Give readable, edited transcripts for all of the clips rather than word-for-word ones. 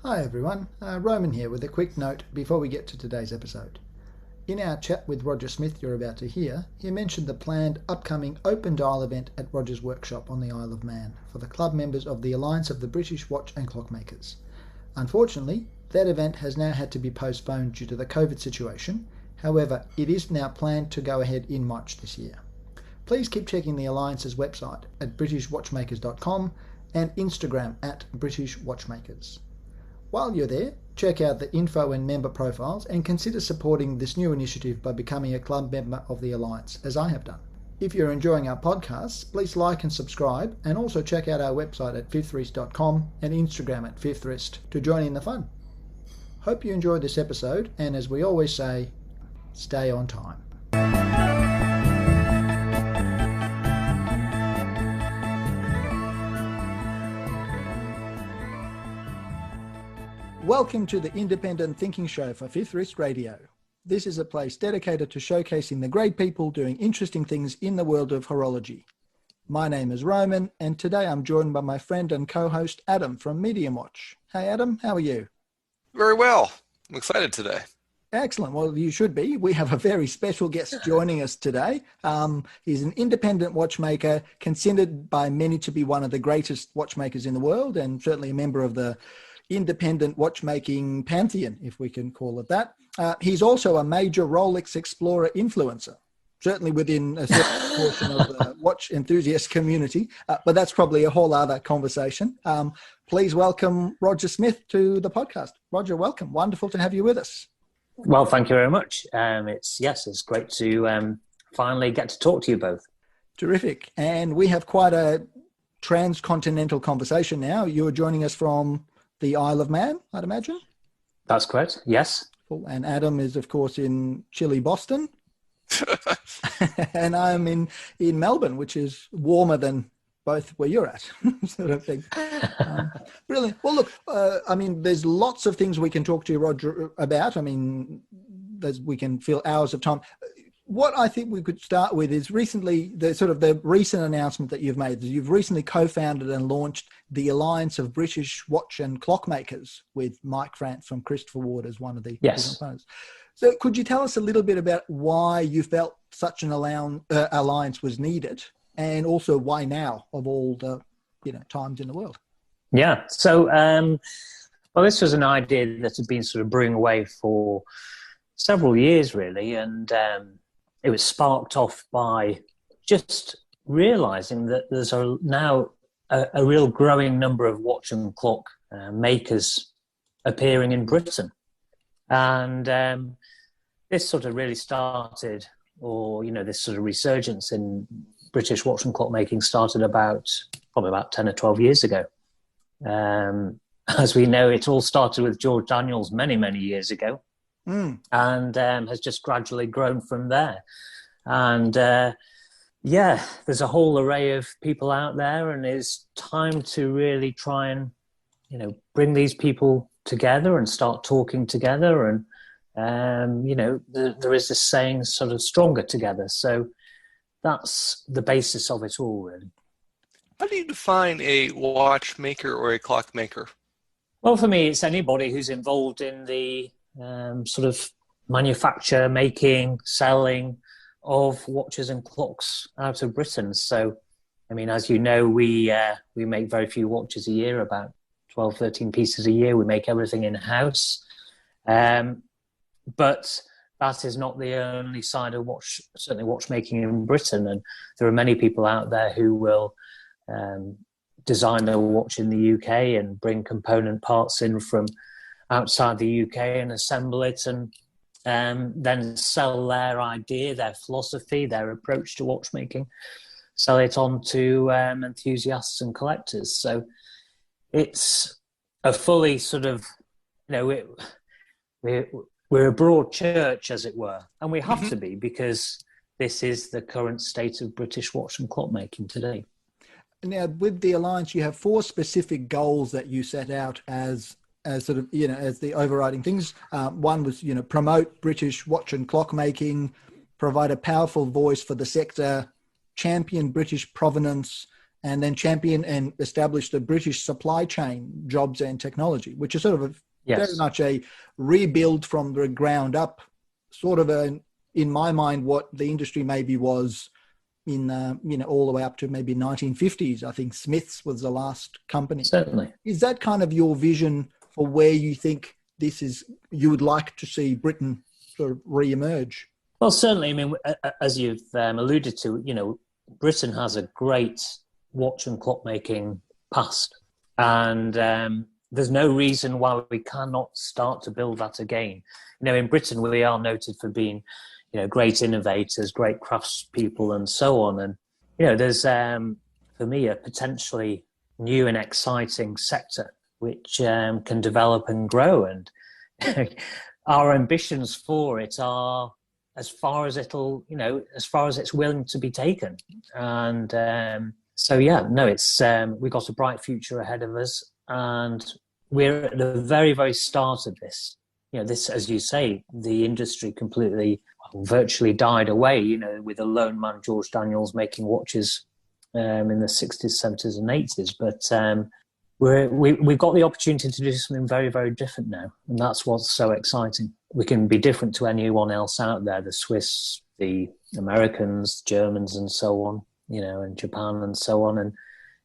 Hi everyone, Roman here with a quick note before we get to today's episode. In our chat with Roger Smith you're about to hear, he mentioned the planned upcoming Open Dial event at Roger's workshop on the Isle of Man for the club members of the Alliance of the British Watch and Clockmakers. Unfortunately, that event has now had to be postponed due to the COVID situation. However, it is now planned to go ahead in March this year. Please keep checking the Alliance's website at britishwatchmakers.com and Instagram at British Watchmakers. While you're there, check out the info and member profiles and consider supporting this new initiative by becoming a club member of the Alliance, as I have done. If you're enjoying our podcasts, please like and subscribe, and also check out our website at fifthwrist.com and Instagram at fifthwrist to join in the fun. Hope you enjoyed this episode, and as we always say, stay on time. Welcome to the Independent Thinking Show for Fifth Wrist Radio. This is a place dedicated to showcasing the great people doing interesting things in the world of horology. My name is Roman, and today I'm joined by my friend and co-host Adam from Medium Watch. Hey Adam, how are you? Very well. I'm excited today. Excellent. Well, you should be. We have a very special guest joining us today. He's an independent watchmaker, considered by many to be one of the greatest watchmakers in the world, and certainly a member of the independent watchmaking pantheon, if we can call it that. He's also a major Rolex Explorer influencer, certainly within a certain portion of the watch enthusiast community, but that's probably a whole other conversation. Please welcome Roger Smith to the podcast. Roger, welcome. Wonderful to have you with us. Well, thank you very much. It's great to finally get to talk to you both. Terrific. And we have quite a transcontinental conversation now. You're joining us from the Isle of Man, I'd imagine? That's correct, yes. Cool. And Adam is, of course, in chilly Boston. And I'm in Melbourne, which is warmer than both where you're at, sort of thing. Brilliant. Well, look, there's lots of things we can talk to you, Roger, about. We can fill hours of time. What I think we could start with is the recent announcement that you've made. You've recently co-founded and launched the Alliance of British Watch and Clockmakers with Mike France from Christopher Ward as one of the components. So could you tell us a little bit about why you felt such an alliance was needed, and also why now of all the times in the world? Yeah. So, this was an idea that had been sort of brewing away for several years, really, and it was sparked off by just realizing that there's now a real growing number of watch and clock makers appearing in Britain. And this sort of really started, this sort of resurgence in British watch and clock making started probably about 10 or 12 years ago. As we know, it all started with George Daniels many, many years ago. And has just gradually grown from there. And there's a whole array of people out there, and it's time to really try and, bring these people together and start talking together. And, there is this saying, sort of stronger together. So that's the basis of it all, really. How do you define a watchmaker or a clockmaker? Well, for me, it's anybody who's involved in the sort of manufacture, making, selling of watches and clocks out of Britain. So, as you know, we make very few watches a year, about 12, 13 pieces a year. We make everything in-house. But that is not the only side of watchmaking in Britain. And there are many people out there who will design a watch in the UK and bring component parts in from outside the UK and assemble it and then sell their idea, their philosophy, their approach to watchmaking, sell it on to enthusiasts and collectors. So it's a fully sort of, we're a broad church, as it were, and we have to be, because this is the current state of British watch and clock making today. Now, with the Alliance, you have 4 specific goals that you set out as sort of, as the overriding things. One was, promote British watch and clock making, provide a powerful voice for the sector, champion British provenance, and then champion and establish the British supply chain jobs and technology, which is sort of very much a rebuild from the ground up, sort of in my mind, what the industry maybe was in, all the way up to maybe 1950s. I think Smith's was the last company. Certainly. Is that kind of your vision for where you think you would like to see Britain sort of re-emerge? Well, certainly. I mean, as you've alluded to, Britain has a great watch and clockmaking past, and there's no reason why we cannot start to build that again. In Britain, we are noted for being, great innovators, great craftspeople, and so on. And there's for me a potentially new and exciting sector which can develop and grow, and our ambitions for it are as far as it's willing to be taken. And it's we've got a bright future ahead of us, and we're at the very, very start of this. This, as you say, the industry completely, virtually died away, with the lone man George Daniels making watches in the 60s, 70s and 80s. But we've got the opportunity to do something very, very different now, and that's what's so exciting. We can be different to anyone else out there, the Swiss, the Americans, Germans and so on, and Japan and so on, and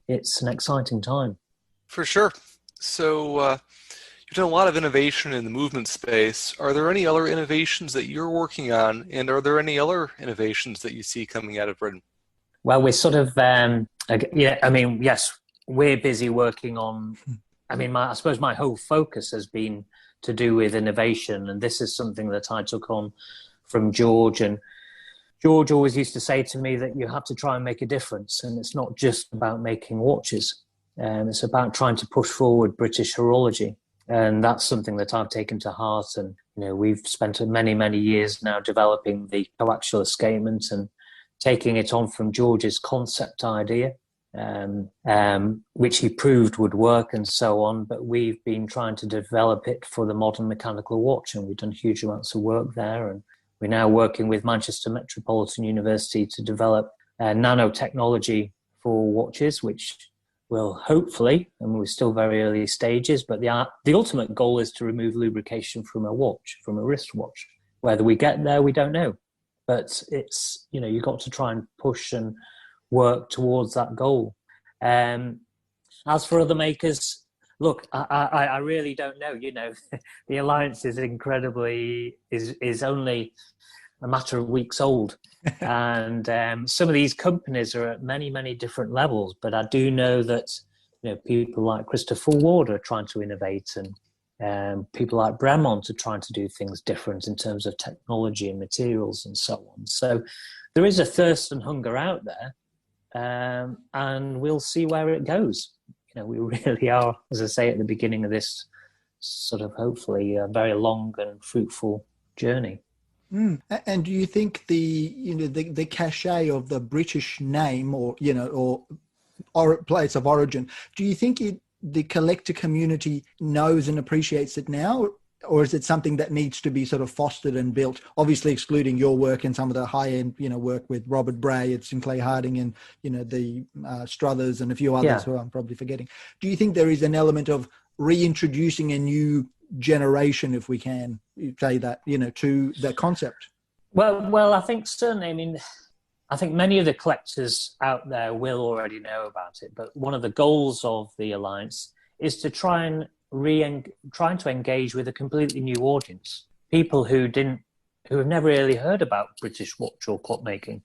it's an exciting time. For sure. So you've done a lot of innovation in the movement space. Are there any other innovations that you're working on, and are there any other innovations that you see coming out of Britain? Well, we're sort of, yes, we're busy working on, I suppose my whole focus has been to do with innovation, and this is something that I took on from George. And George always used to say to me that you have to try and make a difference, and it's not just about making watches. It's about trying to push forward British horology, and that's something that I've taken to heart. And we've spent many, many years now developing the coaxial escapement and taking it on from George's concept idea, which he proved would work and so on. But we've been trying to develop it for the modern mechanical watch, and we've done huge amounts of work there. And we're now working with Manchester Metropolitan University to develop nanotechnology for watches, which will hopefully, and we're still very early stages, but the ultimate goal is to remove lubrication from a watch, from a wristwatch. Whether we get there, we don't know. But it's, you've got to try and push and work towards that goal. As for other makers, look, I really don't know. The alliance is is only a matter of weeks old. And some of these companies are at many, many different levels. But I do know that, people like Christopher Ward are trying to innovate, and people like Bremont are trying to do things different in terms of technology and materials and so on. So there is a thirst and hunger out there, and we'll see where it goes. We really are, as I say, at the beginning of this sort of hopefully a very long and fruitful journey. And do you think the cachet of the British name, or place of origin, do you think the collector community knows and appreciates it now, or is it something that needs to be sort of fostered and built? Obviously, excluding your work and some of the high-end, work with Robert Bray at Sinclair Harding and the Struthers and a few others who I'm probably forgetting. Do you think there is an element of reintroducing a new generation, if we can say that, to the concept? Well, I think certainly. I think many of the collectors out there will already know about it, but one of the goals of the Alliance is to try and trying to engage with a completely new audience, people who have never really heard about British watch or clockmaking.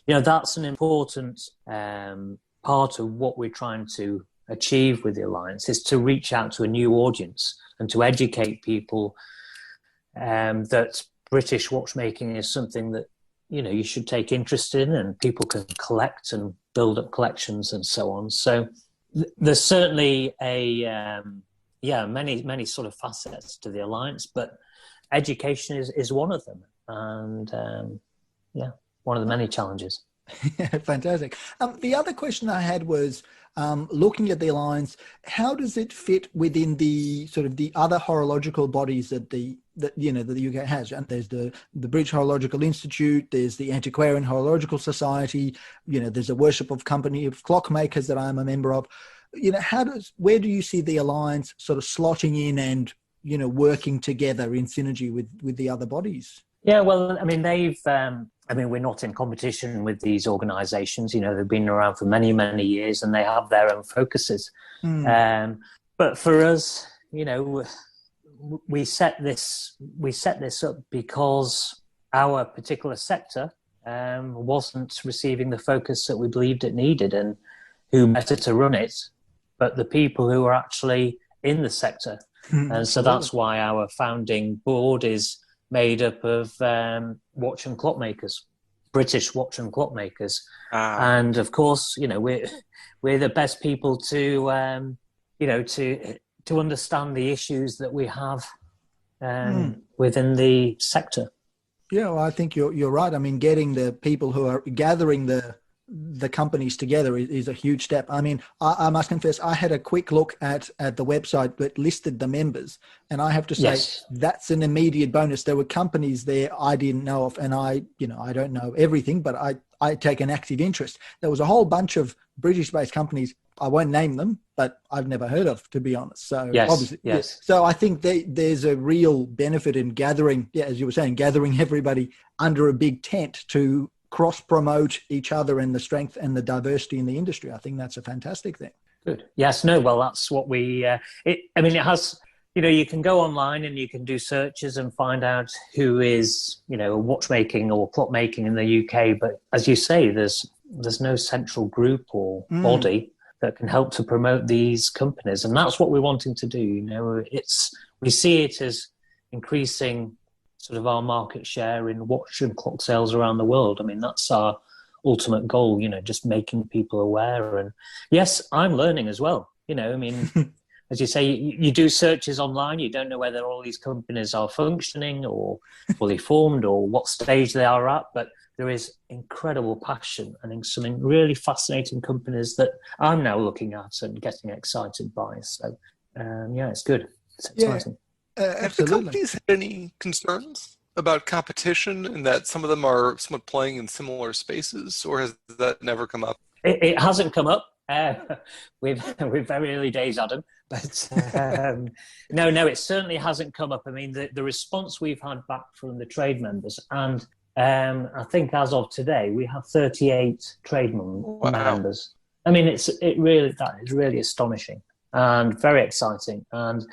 That's an important part of what we're trying to achieve with the Alliance, is to reach out to a new audience and to educate people that British watchmaking is something that you should take interest in, and people can collect and build up collections and so on. So there's certainly many sort of facets to the Alliance, but education is one of them, and one of the many challenges. Fantastic. The other question I had was, looking at the alliance, how does it fit within the sort of the other horological bodies that the UK has? And there's the British Horological Institute, there's the Antiquarian Horological Society, there's a worship of company of clockmakers that I'm a member of. Where do you see the alliance sort of slotting in and working together in synergy with the other bodies? Yeah, well, I mean, we're not in competition with these organisations. They've been around for many, many years, and they have their own focuses. But for us, we set this up because our particular sector wasn't receiving the focus that we believed it needed, and who better to run it but the people who are actually in the sector. And so that's why our founding board is made up of watch and clockmakers, British watch and clockmakers. And of course, we're the best people to understand the issues that we have within the sector. Yeah, well, I think you're right. I mean, getting the people who are gathering the companies together is a huge step. I mean, I must confess, I had a quick look at the website that listed the members, and I have to say that's an immediate bonus. There were companies there I didn't know of, and I don't know everything, but I take an active interest. There was a whole bunch of British-based companies. I won't name them, but I've never heard of, to be honest. So obviously, so I think there's a real benefit in gathering, as you were saying, gathering everybody under a big tent to cross-promote each other and the strength and the diversity in the industry. I think that's a fantastic thing. Good. Yes, no, well, that's what we, it has, you can go online and you can do searches and find out who is, watchmaking or clockmaking in the UK. But as you say, there's no central group or body that can help to promote these companies. And that's what we're wanting to do. We see it as increasing sort of our market share in watch and clock sales around the world. I mean, that's our ultimate goal, just making people aware. And yes, I'm learning as well. As you say, you do searches online, you don't know whether all these companies are functioning or fully formed or what stage they are at, but there is incredible passion and some really fascinating companies that I'm now looking at and getting excited by. So, it's good. It's exciting. Yeah. Have the companies had any concerns about competition and that some of them are somewhat playing in similar spaces, or has that never come up? It hasn't come up. We're very early days, Adam, but no, it certainly hasn't come up. I mean, the response we've had back from the trade members, and I think as of today, we have 38 trade members. I mean, that is really astonishing and very exciting. And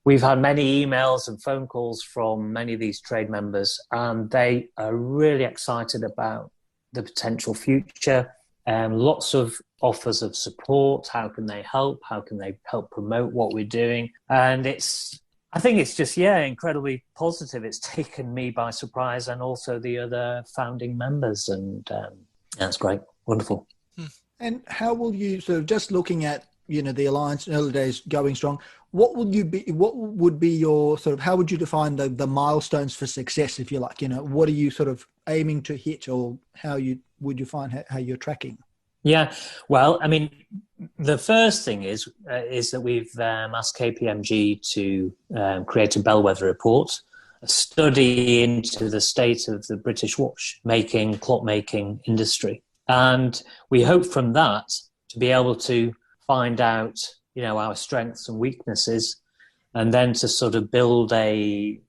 we've had many emails and phone calls from many of these trade members, and they are really excited about the potential future. Lots of offers of support. How can they help? How can they help promote what we're doing? And I think it's just, incredibly positive. It's taken me by surprise and also the other founding members. And that's great. Wonderful. And how will you, so just looking at, the alliance in early days going strong, what would be your sort of, how would you define the milestones for success, if you like? What are you sort of aiming to hit, or would you find how you're tracking? Yeah, well, I mean, the first thing is that we've asked KPMG to create a bellwether report, a study into the state of the British watchmaking, clockmaking industry. And we hope from that to be able to find out, our strengths and weaknesses, and then to sort of build a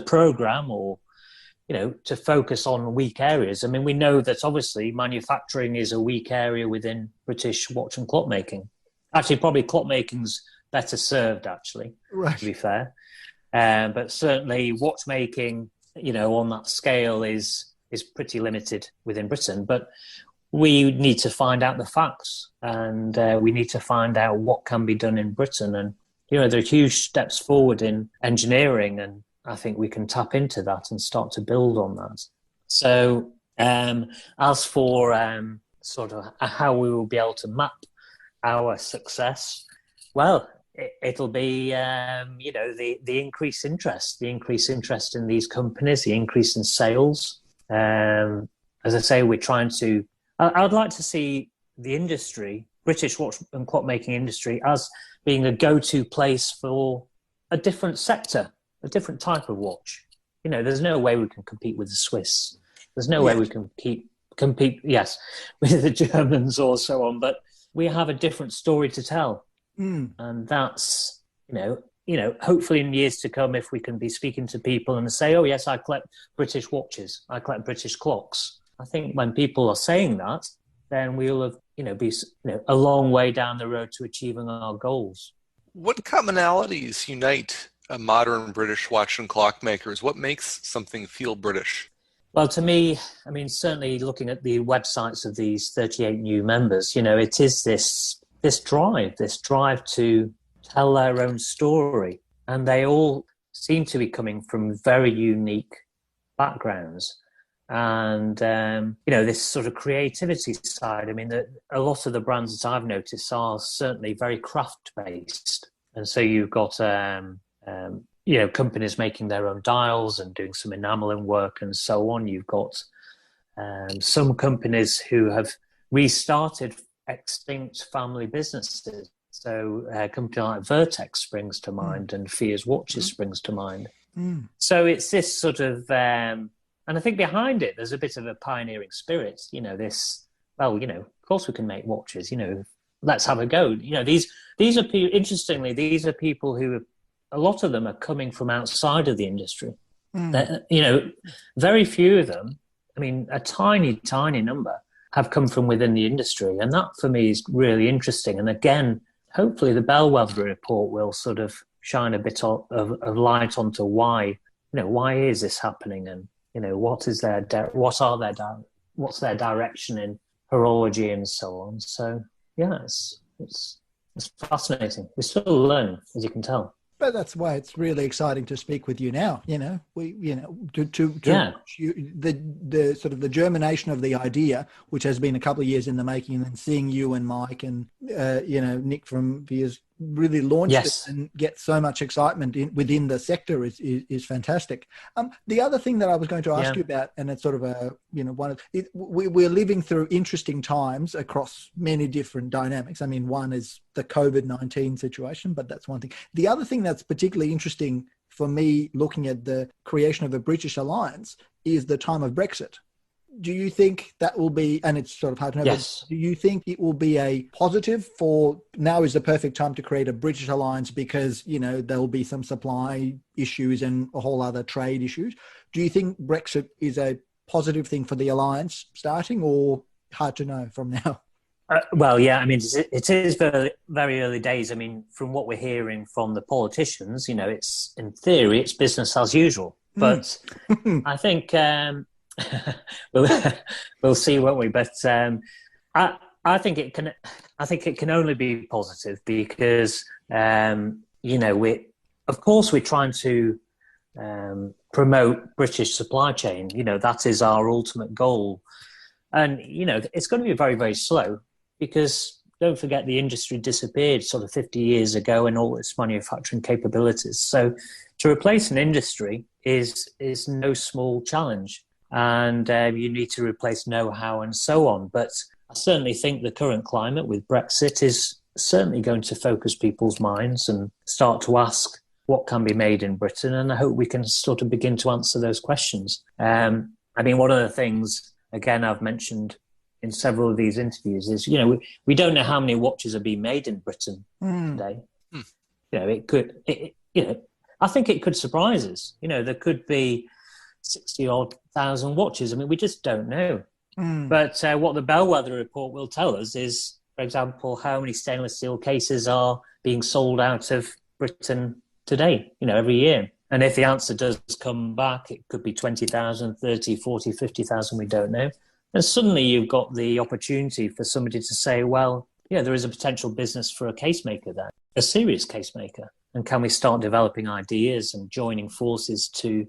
program or, to focus on weak areas. I mean, we know that obviously manufacturing is a weak area within British watch and clockmaking. Actually, probably clockmaking's better served, actually, right, to be fair. But certainly watchmaking, on that scale is pretty limited within Britain. But we need to find out the facts, and we need to find out what can be done in Britain. And, there are huge steps forward in engineering, and I think we can tap into that and start to build on that. So as for sort of how we will be able to map our success, well, it'll be, the increased interest in these companies, the increase in sales, as I say, we're trying to. I'd like to see the industry, British watch and clock making industry, as being a go-to place for a different sector, a different type of watch. There's no way we can compete with the Swiss. There's no way we can compete, yes, with the Germans or so on. But we have a different story to tell, and that's hopefully in years to come, if we can be speaking to people and say, "Oh yes, I collect British watches, I collect British clocks." I think when people are saying that, then we'll have be a long way down the road to achieving our goals. What commonalities unite modern British watch and clock makers? What makes something feel British? Well, to me, I mean, certainly looking at the websites of these 38 new members, it is this drive to tell their own story. And they all seem to be coming from very unique backgrounds. And, this sort of creativity side, I mean, a lot of the brands that I've noticed are certainly very craft-based. And so you've got, companies making their own dials and doing some enameling work and so on. You've got some companies who have restarted extinct family businesses. So a company like Vertex springs to mind, and Fears Watches springs to mind. So it's this sort of, and I think behind it, there's a bit of a pioneering spirit. Of course we can make watches. Let's have a go. These are interestingly, these are people who, a lot of them are coming from outside of the industry. Very few of them, I mean, a tiny, tiny number have come from within the industry. And that for me is really interesting. And again, hopefully the Bellwether report will sort of shine a bit of light onto why is this happening, and what's their direction in horology and so on. So yeah, it's fascinating. We still learn, as you can tell. But that's why it's really exciting to speak with you now. The sort of the germination of the idea, which has been a couple of years in the making, and then seeing you and Mike and Nick from Veers really launch it and get so much excitement within the sector is fantastic. The other thing that I was going to ask you about, and it's sort of we're living through interesting times across many different dynamics. I mean, one is the COVID-19 situation, but that's one thing. The other thing that's particularly interesting for me, looking at the creation of a British alliance, is the time of Brexit. Do you think that will be, and it's sort of hard to know, but do you think it will be a positive for now is the perfect time to create a British alliance because, there'll be some supply issues and a whole other trade issues? Do you think Brexit is a positive thing for the alliance starting, or hard to know from now? Well, yeah, I mean, it is very, very early days. I mean, from what we're hearing from the politicians, it's, in theory, it's business as usual. But I think... we'll see, won't we? But I think it can. I think it can only be positive because we're trying to promote British supply chain. That is our ultimate goal, and it's going to be very, very slow because don't forget the industry disappeared sort of 50 years ago and all its manufacturing capabilities. So to replace an industry is no small challenge. And you need to replace know-how and so on. But I certainly think the current climate with Brexit is certainly going to focus people's minds and start to ask what can be made in Britain. And I hope we can sort of begin to answer those questions. I mean, one of the things, again, I've mentioned in several of these interviews is, we don't know how many watches are being made in Britain today. It could, I think it could surprise us. There could be 60-odd thousand watches. I mean, we just don't know. But what the Bellwether report will tell us is, for example, how many stainless steel cases are being sold out of Britain today, every year. And if the answer does come back, it could be 20,000, 30, 40, 50,000, we don't know. And suddenly you've got the opportunity for somebody to say, well, there is a potential business for a case maker there, a serious case maker. And can we start developing ideas and joining forces to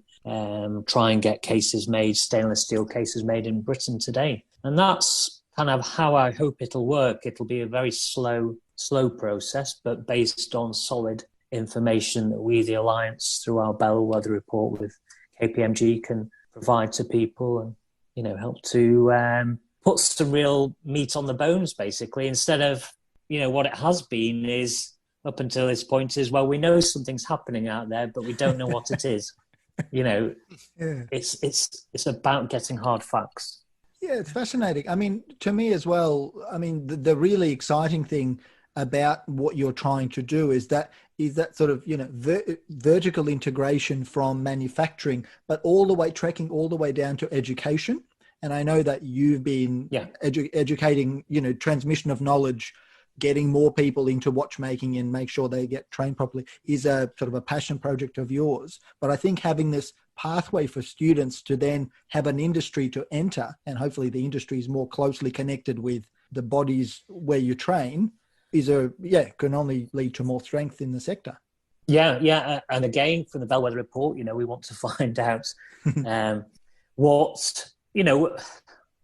try and get cases made, stainless steel cases made in Britain today? And that's kind of how I hope it'll work. It'll be a very slow process, but based on solid information that we, the Alliance, through our Bellwether report with KPMG, can provide to people. And help to put some real meat on the bones, basically, instead of, what it has been is up until this point is, well, we know something's happening out there, but we don't know what it is. Yeah. It's about getting hard facts. Yeah, it's fascinating. I mean, to me as well, I mean, the really exciting thing about what you're trying to do is that sort of, vertical integration from manufacturing, but all the way tracking all the way down to education. And I know that you've been educating, transmission of knowledge, getting more people into watchmaking and make sure they get trained properly is a sort of a passion project of yours. But I think having this pathway for students to then have an industry to enter, and hopefully the industry is more closely connected with the bodies where you train, can only lead to more strength in the sector. Yeah. And again, from the Bellwether report, we want to find out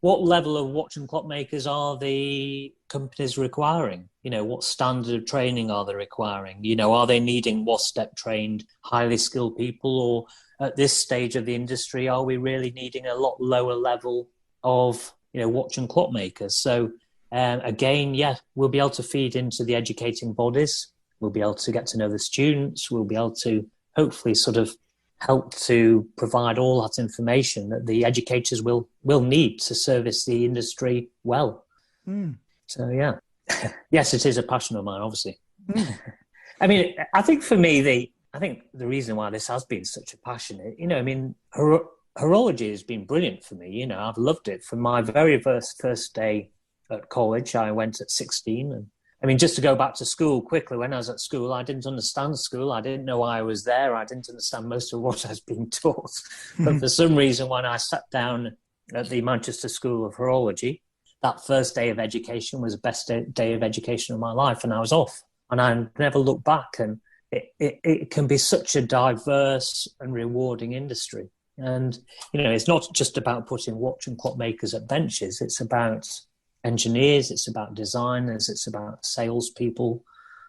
what level of watch and clock makers are the companies requiring? What standard of training are they requiring? Are they needing WASTEP trained, highly skilled people, or at this stage of the industry, are we really needing a lot lower level of, watch and clock makers? So again, we'll be able to feed into the educating bodies. We'll be able to get to know the students. We'll be able to hopefully sort of help to provide all that information that the educators will need to service the industry well. So, yeah. Yes, it is a passion of mine, obviously. I mean, I think for me, the reason why this has been such a passion, horology has been brilliant for me. I've loved it. From my very first day at college, I went at 16. And I mean, just to go back to school quickly, when I was at school, I didn't understand school. I didn't know why I was there. I didn't understand most of what I was being taught. But for some reason, when I sat down at the Manchester School of Horology, that first day of education was the best day of education of my life, and I was off. And I never looked back. And it can be such a diverse and rewarding industry. And, it's not just about putting watch and clock makers at benches. It's about engineers, it's about designers, it's about salespeople,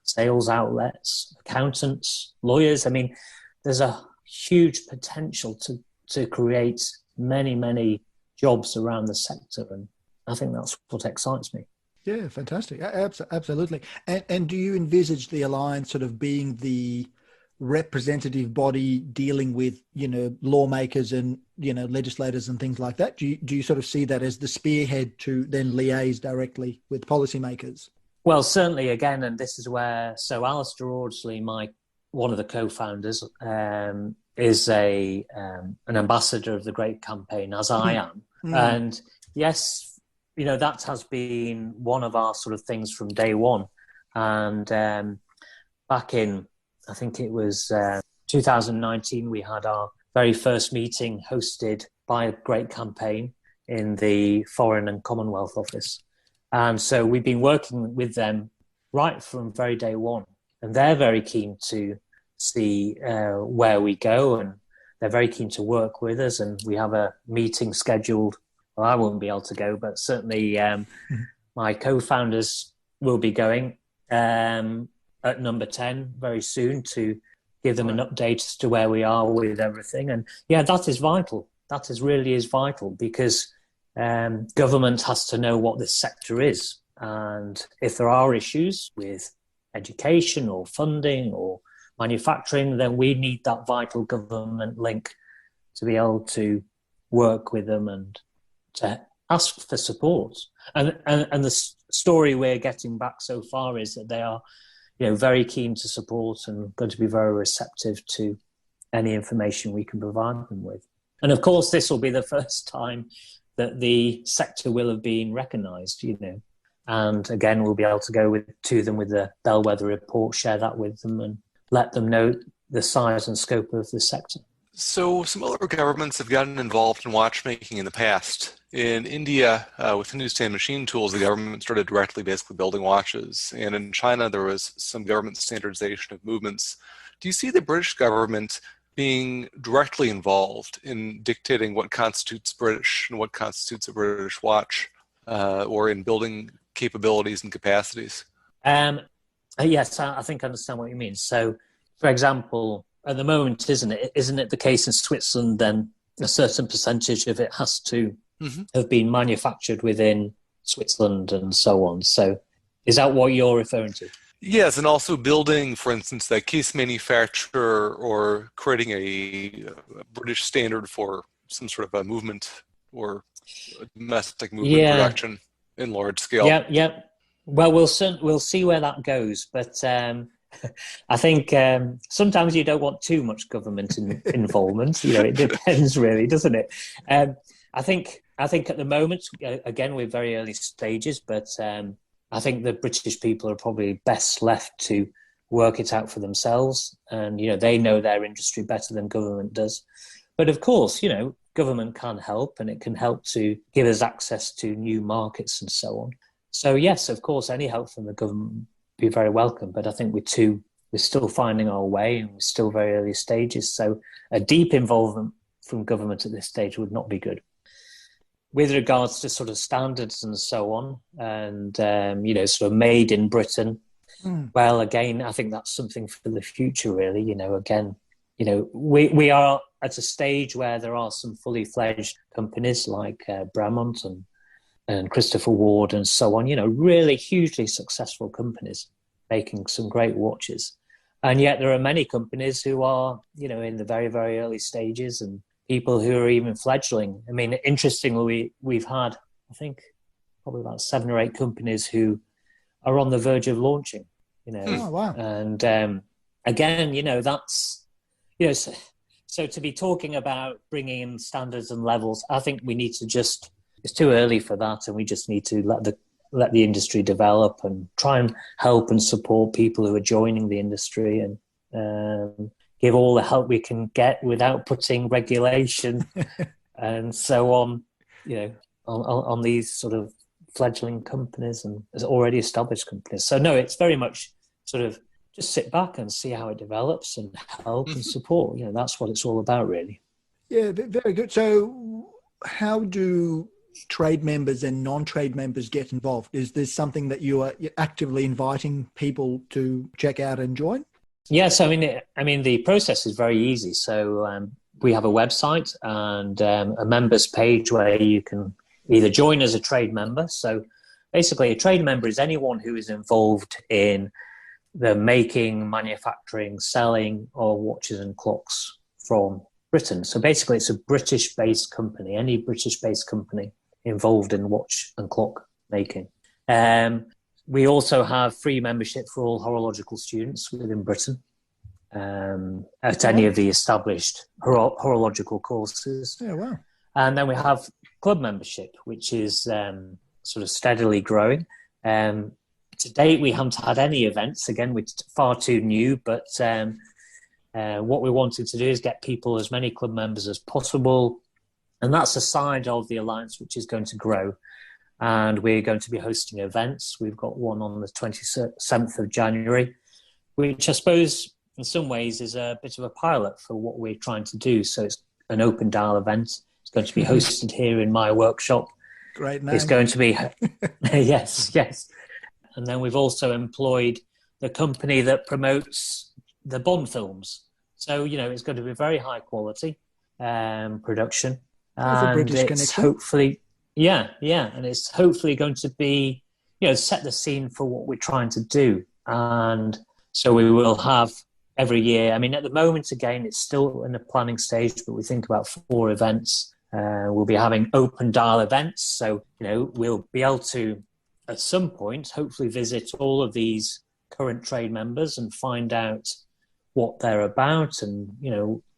sales outlets, accountants, lawyers. I mean, there's a huge potential to create many, many jobs around the sector. And I think that's what excites me. Yeah, fantastic. Absolutely. And do you envisage the Alliance sort of being the representative body dealing with, lawmakers and, legislators and things like that? Do you sort of see that as the spearhead to then liaise directly with policymakers? Well, certainly, again, and this is where, so Alistair Audsley, one of the co-founders, is an ambassador of the Great Campaign, as I am. And yes, that has been one of our sort of things from day one. And back in, I think it was 2019, we had our very first meeting hosted by a Great Campaign in the Foreign and Commonwealth Office. And so we've been working with them right from very day one. And they're very keen to see where we go, and they're very keen to work with us. And we have a meeting scheduled. Well, I won't be able to go, but certainly my co-founders will be going at number 10 very soon to give them an update as to where we are with everything. And yeah, that is vital. That really is vital, because government has to know what this sector is. And if there are issues with education or funding or manufacturing, then we need that vital government link to be able to work with them and to ask for support. And the story we're getting back so far is that they are, very keen to support and going to be very receptive to any information we can provide them with. And of course, this will be the first time that the sector will have been recognised, And again, we'll be able to go to them with the Bellwether report, share that with them, and let them know the size and scope of the sector. So some other governments have gotten involved in watchmaking in the past. In India, with Hindustan Machine Tools, the government started directly basically building watches. And in China, there was some government standardization of movements. Do you see the British government being directly involved in dictating what constitutes British and what constitutes a British watch, or in building capabilities and capacities? Yes, I think I understand what you mean. So, for example, at the moment, isn't it the case in Switzerland, then a certain percentage of it has to have been manufactured within Switzerland and so on. So is that what you're referring to? Yes, and also building, for instance, that case manufacturer or creating a British standard for some sort of a movement or a domestic movement production in large scale. Yeah. Well, we'll see where that goes, but I think sometimes you don't want too much government involvement. It depends, really, doesn't it? I think at the moment, again, we're very early stages, but I think the British people are probably best left to work it out for themselves, and they know their industry better than government does. But of course, government can help, and it can help to give us access to new markets and so on. So yes, of course, any help from the government would be very welcome. But I think we're still finding our way, and we're still very early stages. So a deep involvement from government at this stage would not be good. With regards to sort of standards and so on, and sort of made in Britain, well, again, I think that's something for the future, really. We are at a stage where there are some fully fledged companies like Bramont and Christopher Ward and so on. Really hugely successful companies making some great watches, and yet there are many companies who are in the very, very early stages, and people who are even fledgling. I mean, interestingly, we've had, I think, probably about 7 or 8 companies who are on the verge of launching, Oh, wow. And again, that's, so to be talking about bringing in standards and levels, I think we need to it's too early for that, and we just need to let the industry develop and try and help and support people who are joining the industry, and give all the help we can get without putting regulation and so on, on these sort of fledgling companies and already established companies. So no, it's very much sort of just sit back and see how it develops and help and support. That's what it's all about, really. Yeah, very good. So how do trade members and non-trade members get involved? Is this something that you're actively inviting people to check out and join? Yes, I mean, the process is very easy. So we have a website and a members page where you can either join as a trade member. So basically, a trade member is anyone who is involved in the making, manufacturing, selling of watches and clocks from Britain. So basically, it's a British-based company, any British-based company involved in watch and clock making. We also have free membership for all horological students within Britain at any of the established horological courses. Yeah, wow. And then we have club membership, which is sort of steadily growing. To date, we haven't had any events. Again, we're far too new, but what we wanted to do is get people, as many club members as possible. And that's a side of the Alliance which is going to grow. And we're going to be hosting events. We've got one on the 27th of January, which I suppose in some ways is a bit of a pilot for what we're trying to do. So it's an open dial event. It's going to be hosted here in my workshop. Great name. It's going to be, yes. And then we've also employed the company that promotes the Bond films. So, it's going to be very high quality production. That's a British connection. Hopefully, and it's hopefully going to be, set the scene for what we're trying to do. And so we will have every year. I mean, at the moment, again, it's still in the planning stage, but we think about 4 events. We'll be having open dial events. So, we'll be able to, at some point, hopefully visit all of these current trade members and find out what they're about and,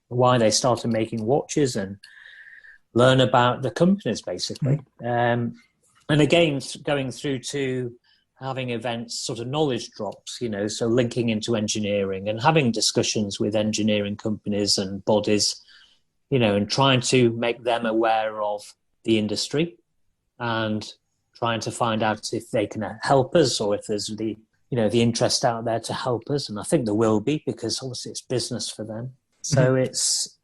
why they started making watches and learn about the companies, basically. And again, going through to having events, sort of knowledge drops, so linking into engineering and having discussions with engineering companies and bodies, and trying to make them aware of the industry and trying to find out if they can help us or if there's the interest out there to help us. And I think there will be, because obviously it's business for them. So it's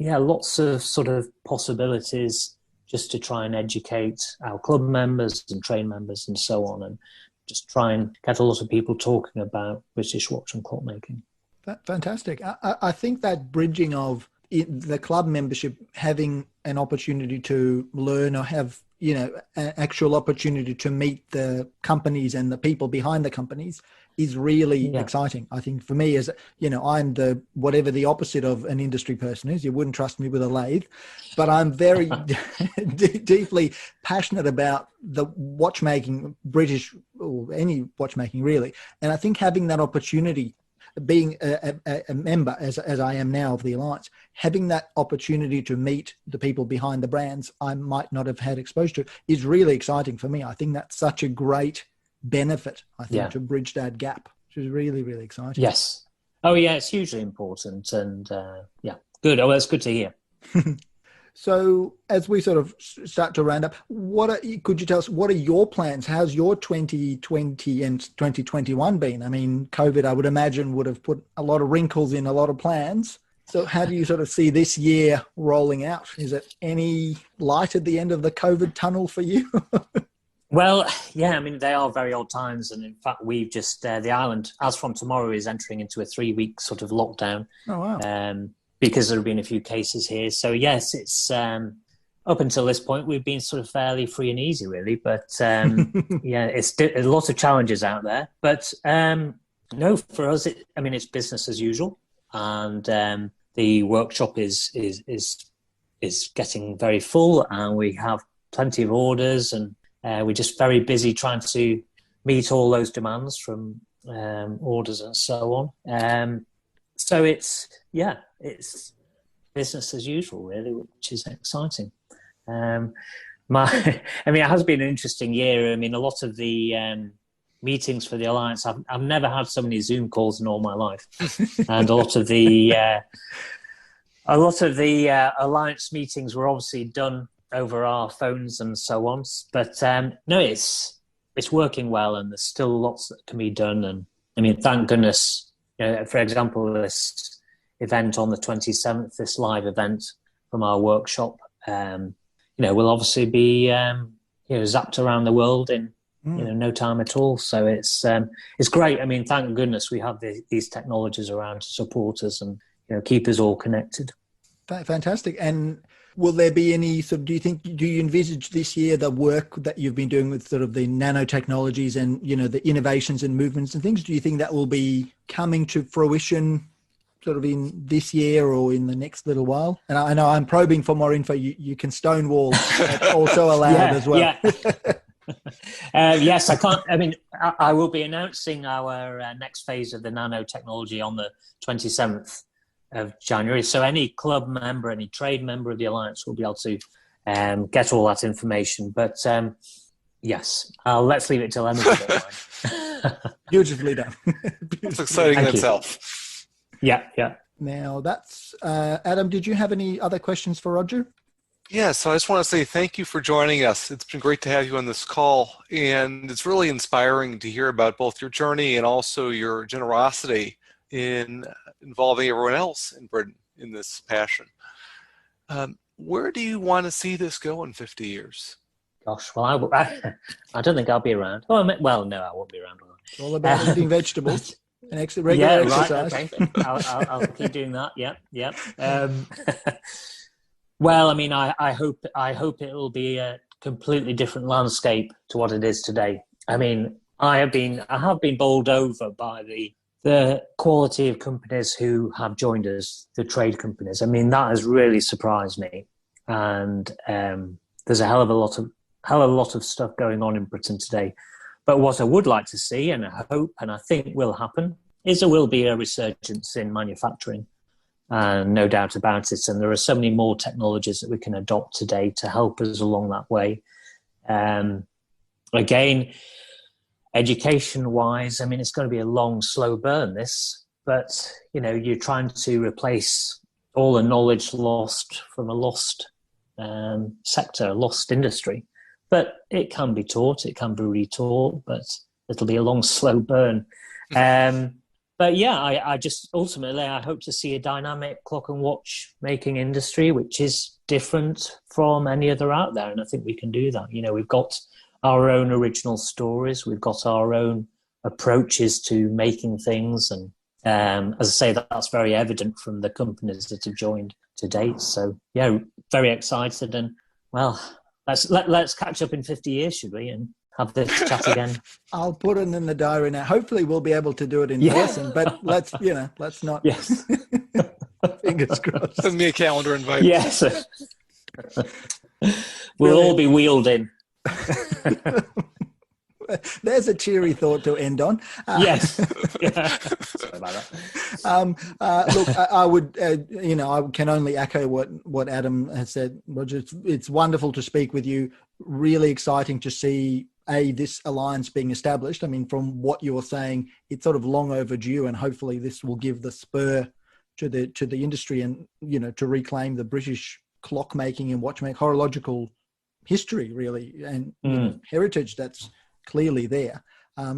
lots of sort of possibilities just to try and educate our club members and trade members and so on, and just try and get a lot of people talking about British watch and clock making. Fantastic. I think that bridging of the club membership having an opportunity to learn or have, an actual opportunity to meet the companies and the people behind the companies is really exciting. I think for me, as I'm whatever the opposite of an industry person is. You wouldn't trust me with a lathe, but I'm very deeply passionate about the watchmaking, British or any watchmaking really. And I think having that opportunity, being a member as I am now of the Alliance, having that opportunity to meet the people behind the brands I might not have had exposure to is really exciting for me. I think that's such a great benefit, I think, to bridge that gap, which is really, really exciting. Yes. Oh, yeah, it's hugely important. And good. Oh, that's good to hear. So as we sort of start to round up, could you tell us, what are your plans? How's your 2020 and 2021 been? I mean, COVID, I would imagine, would have put a lot of wrinkles in a lot of plans. So how do you sort of see this year rolling out? Is it any light at the end of the COVID tunnel for you? Well, yeah, I mean, they are very odd times. And in fact, we've just, the island, as from tomorrow, is entering into a 3-week sort of lockdown. Oh, wow. Because there have been a few cases here. So, yes, it's up until this point, we've been sort of fairly free and easy, really. But, it's a lot of challenges out there. But, no, for us, it's business as usual. And the workshop is getting very full, and we have plenty of orders, and we're just very busy trying to meet all those demands from orders and so on. So it's business as usual, really, which is exciting. It has been an interesting year. I mean, a lot of the meetings for the Alliance, I've never had so many Zoom calls in all my life, and a lot of the Alliance meetings were obviously done over our phones and so on. But no, it's working well, and there's still lots that can be done. And I mean, thank goodness. For example, this event on the 27th, this live event from our workshop, will obviously be zapped around the world in no time at all. So it's great. I mean, thank goodness we have these technologies around to support us and keep us all connected. Fantastic. And will there be any do you envisage this year the work that you've been doing with sort of the nanotechnologies and, the innovations and movements and things? Do you think that will be coming to fruition sort of in this year or in the next little while? And I know I'm probing for more info. You can stonewall. That's also allowed as well. Yeah. Yes, I can't. I mean, I will be announcing our next phase of the nanotechnology on the 27th of January. So any club member, any trade member of the Alliance will be able to get all that information. But yes, let's leave it till Emma. Beautifully done. It's exciting in itself. Yeah. Now that's Adam. Did you have any other questions for Roger? Yeah, so I just want to say thank you for joining us. It's been great to have you on this call, and it's really inspiring to hear about both your journey and also your generosity in involving everyone else in Britain in this passion. Where do you want to see this go in 50 years? Gosh, well, I don't think I'll be around. Oh, no, I won't be around. It's all about eating vegetables and regular exercise. Right, okay. I'll keep doing that. Yep. Well, I mean, I hope it will be a completely different landscape to what it is today. I mean, I have been bowled over by the quality of companies who have joined us, the trade companies. I mean, that has really surprised me. And there's a hell of a lot of stuff going on in Britain today. But what I would like to see, and I hope, and I think will happen, is there will be a resurgence in manufacturing. No doubt about it. And there are so many more technologies that we can adopt today to help us along that way. Again, education-wise, I mean, it's going to be a long, slow burn, this. But, you're trying to replace all the knowledge lost from a lost sector, a lost industry. But it can be taught, it can be retaught, but it'll be a long, slow burn. But yeah, I just ultimately I hope to see a dynamic clock and watch making industry, which is different from any other out there. And I think we can do that. We've got our own original stories. We've got our own approaches to making things. And As I say, that's very evident from the companies that have joined to date. So yeah, very excited, and well, let's catch up in 50 years, should we, and have this chat again. I'll put it in the diary now. Hopefully we'll be able to do it in person, but let's not. Yes. Fingers crossed. Send me a calendar invite. Yes. We'll all be wheeled in. There's a cheery thought to end on. Yes. Yeah. Sorry about that. Look, I would, I can only echo what Adam has said, Roger. It's wonderful to speak with you. Really exciting to see this alliance being established. I mean, from what you're saying, it's sort of long overdue, and hopefully this will give the spur to the industry, and to reclaim the British clockmaking and watchmaking horological history, really, and heritage that's clearly there.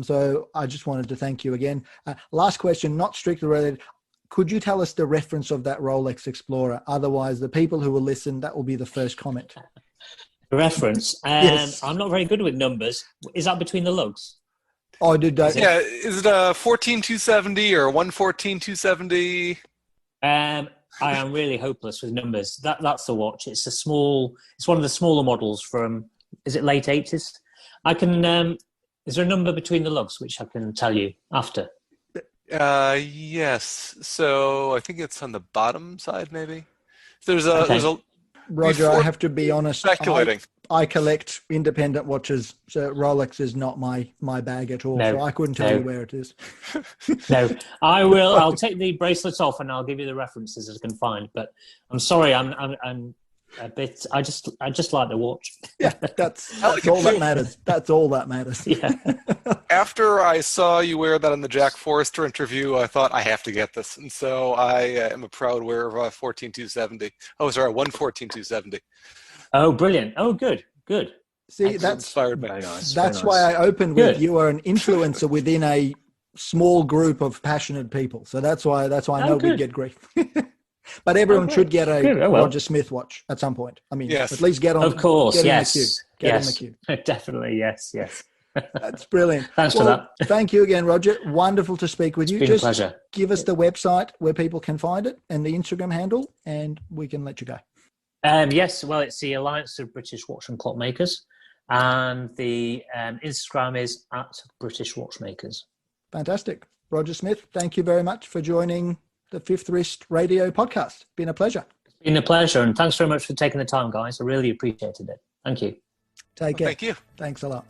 So I just wanted to thank you again. Last question, not strictly related. Could you tell us the reference of that Rolex Explorer? Otherwise, the people who will listen, that will be the first comment. Reference? Yes. I'm not very good with numbers. Is that between the lugs? Oh, did that? Yeah, is it a 14270 or 114-270? I am really hopeless with numbers. That's the watch. It's one of the smaller models from, is it late 80s? I can, is there a number between the lugs which I can tell you after? Yes. So I think it's on the bottom side, maybe. There's a Roger, I have to be honest. Speculating. I collect independent watches, so Rolex is not my bag at all. So I couldn't tell you where it is. No, I will. I'll take the bracelets off and I'll give you the references as I can find. But I'm sorry, I'm a bit. I just like the watch. Yeah, that's all that matters. That's all that matters. Yeah. After I saw you wear that in the Jack Forrester interview, I thought I have to get this, and so I am a proud wearer of a 14270. Oh, sorry, 114-270. Oh, brilliant! Oh, good. See, that's inspired me. Very nice. That's why I opened with you are an influencer within a small group of passionate people. So that's why I know we get grief. But everyone should get a Roger Smith watch at some point. I mean, at least get on. Of course, get yes. in the queue. Get in the queue. Definitely, yes. That's brilliant. Thanks for that. Thank you again, Roger. Wonderful to speak with you. It's been a pleasure. Give us the website where people can find it and the Instagram handle, and we can let you go. Yes, well, it's the Alliance of British Watch and Clockmakers, and the Instagram is @British Watchmakers. Fantastic. Roger Smith, thank you very much for joining the Fifth Wrist Radio podcast. Been a pleasure. It's been a pleasure, and thanks very much for taking the time, guys. I really appreciated it. Thank you. Take care. Thank you. Thanks a lot.